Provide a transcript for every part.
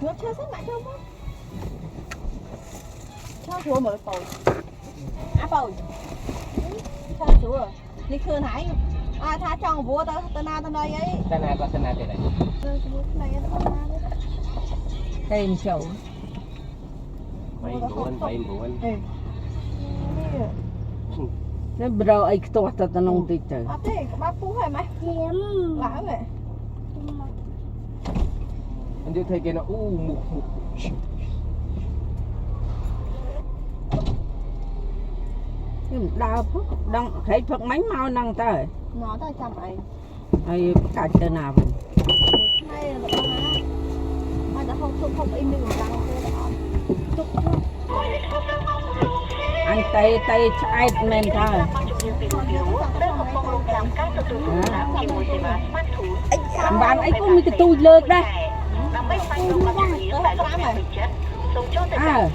Nó chơi rất mạnh không á? Chơi chúa mở bầu. Á bầu. Chơi chúa. Đi khơi hái. À tha cho vua tao na tao đây ấy. Tên này có tên này thế này. Này tao na đấy. Tên chậu. Bảy buồn. Nó bro ấy to tao tao nông tít rồi. À thế bác phú phải mày? Lạ vậy. Anh chưa thấy cái nó mục. Nhưng đau phức đang thấy phức mấy mau năng tới. Nó tao chăm ấy. Ai cả tên nào vậy? Này là bọn nó. Mà đã không in được răng chúc Anh tay ai men thôi. Bạn ấy có mấy cái tôi lợt đây. À.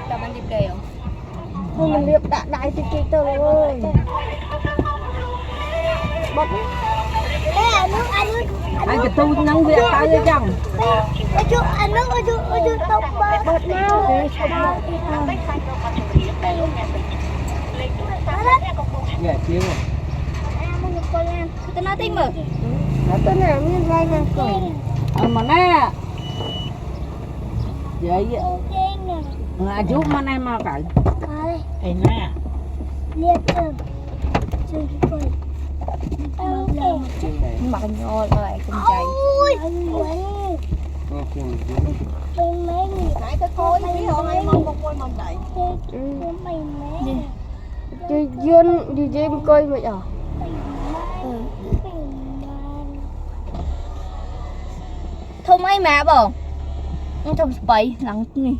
Cảm ơn dịp đề không? Không mình liệp đại thì kì tờ ơi. Bật Anh cái tôi nâng việc tay lên chồng. Ôi chú, anh nước ôi chú tông bật nào. Nghe tiếng rồi. Tôi nói tin mà. Tôi nào như vậy nè. Mà nè. Vậy là chú mà này mà cả. Ê nè. Liệp ơi. Mặt nhô lại cùng chạy. Nãy cái khối biết không em mong chạy. Dương đi dây coi vậy à? Không ai mà bò. Nó trong bậy lặng đi.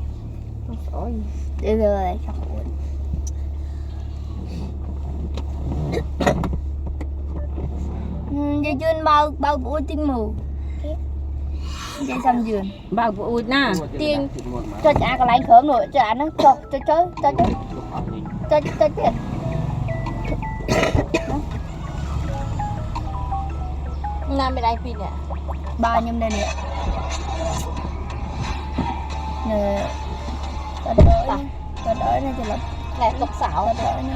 Để rồi chắc ổn. Dây duyên bao của tinh mù. Dây xăm duyên. Bao của ui nè. Tiên cho chả cái lạnh khớm rồi, chả nó cho chết. Nam bên đây pin nè. Ba nhâm đây nè. Nè. Có đỡ này cho lắm. Nè tục xạo có đỡ nè.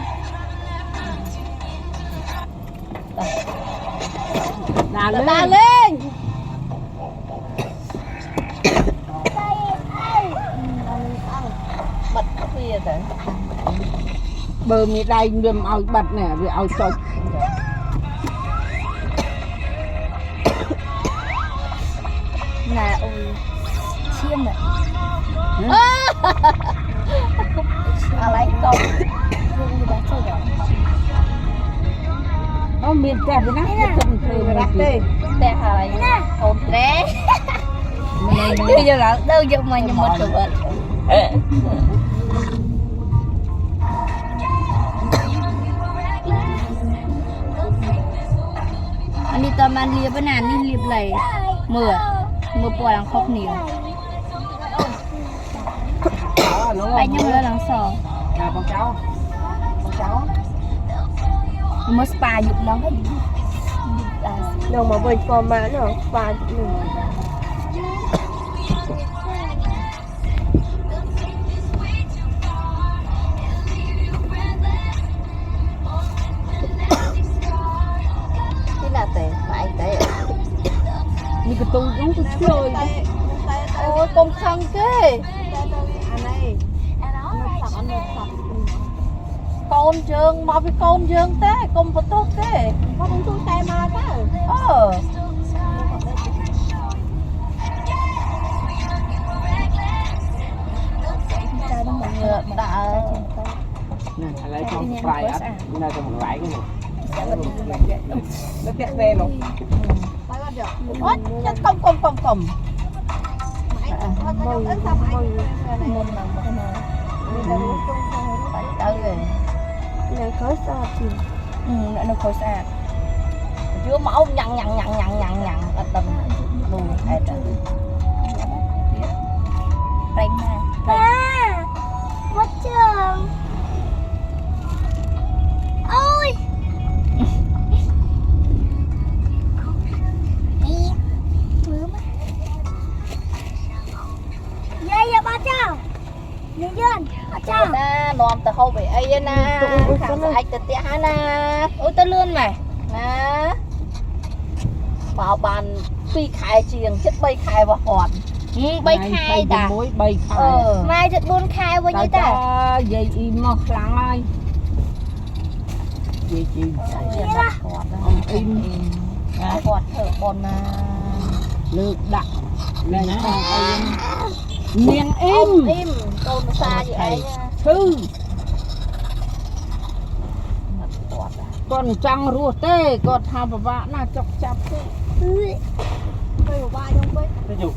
Ta lên. Bật kia rồi. Bờ mi đây đừng ao bật nè, vì ao chọc. Nè ôi chiêm này. Lấy công. Ô miền tè với nát không thường Rắc đi. Tè hả lại. Cột ré. Đưa vô là đâu vô mà nhưng một chục vật. Anh đi tầm anh liệp bên này đi liệp này mưa bò đang khóc nhiều. Anh nhung lên đang sờ. Là con cháu. Mới spa dục lắm hết. Đâu mà bây con mà nó và Thế là tệ, phải tệ. như cái tôi giống tôi chơi. Ôi con khăn kê. Con trường mà với con trường thế, con phải tốt thế. Con không tôi tay mà thế. Đã Nè, lấy con fry ắt, nó cho một vải cái này. Nó tét đen luôn. ôi, chết công. này khói xa thì nó khối xa. Chưa máu nhăn ở tầm mù hết rồi. Đánh mà. Như dân. Cha. Na nòm tờ hậu về ấy na. Khang anh tờ tía hả na. Ôi tao lươn mày. Na. Bảo bàn phi khai chiềng chất bay khai vào hòn. Bay khai ta. Muối bay khai. Mai rất buôn khai bao nhiêu ta. Vậy im một lặng ơi. Vậy chị ông im. Hòn thở bòn mà. Lược đặt lên con im. Miền Ông im. im. Tôn xa vậy ấy nha. Thư. Con trăng rùa tê. Con thà bà bạ nà chọc chọc tê. Bây giờ ba không biết. Cái dục.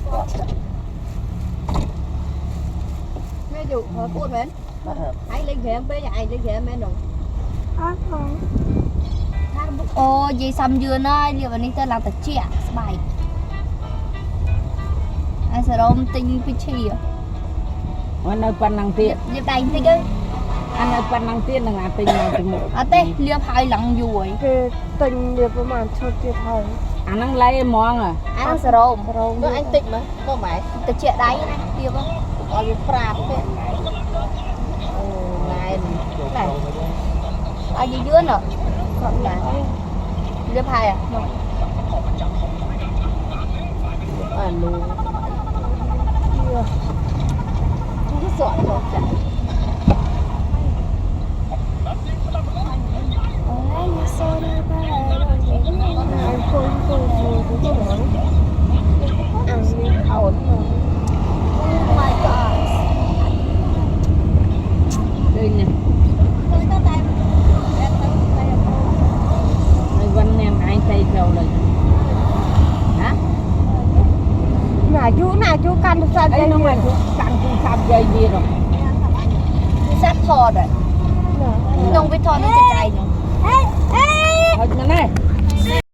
Nghe dù hồi cuốn mến. Anh lên ghế em bế nhà anh lên ghế em em rồi. Ồ dì xăm dưa nơi liệu vào ní tao làm tao trẻ bài. Anh sẽ rôm tinh cái chi à. Anh ơi phần năng tiện. Dịp đánh tinh ơi. Anh ơi phần năng tiện là ngà tình là tình một. À tê liệp hai lặng dùi. Cái tình nghiệp của mình cho tiệt hơi. Anh đang lấy món à. Anh sẽ rôm. Nó anh tịnh mà. Nó mày. Tao trẻ đáy này liệp không. Ở liệp phra thế. Ngày Này. À gì dưa nữa. còn là Liệp hai à. luôn. Không có sợ đâu chả. Đây nè. Đây Vân em anh xây theo rồi. Hả? Nà chú căn sao Đây nó mà chú cắn chú sạp dây gì rồi. Sát thò rồi. Nông với thò nó chạy chạy. Ê, ê. Thôi này.